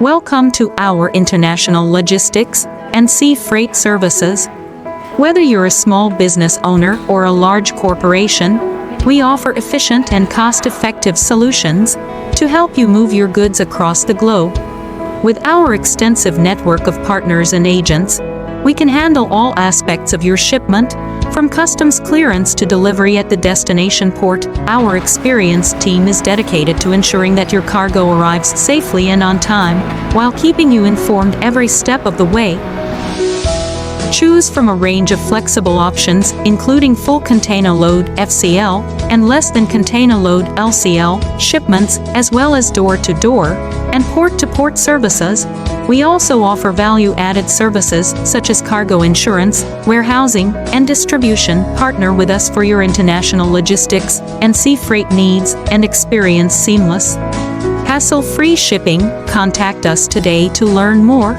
Welcome to our international logistics and sea freight services. Whether you're a small business owner or a large corporation, we offer efficient and cost-effective solutions to help you move your goods across the globe. With our extensive network of partners and agents, we can handle all aspects of your shipment, from customs clearance to delivery at the destination port. Our experienced team is dedicated to ensuring that your cargo arrives safely and on time, while keeping you informed every step of the way. Choose from a range of flexible options, including full container load (FCL) and less than container load (LCL) shipments, as well as door-to-door and port-to-port services. We also offer value-added services such as cargo insurance, warehousing, and distribution. Partner with us for your international logistics and sea freight needs and experience seamless, hassle-free shipping. Contact us today to learn more.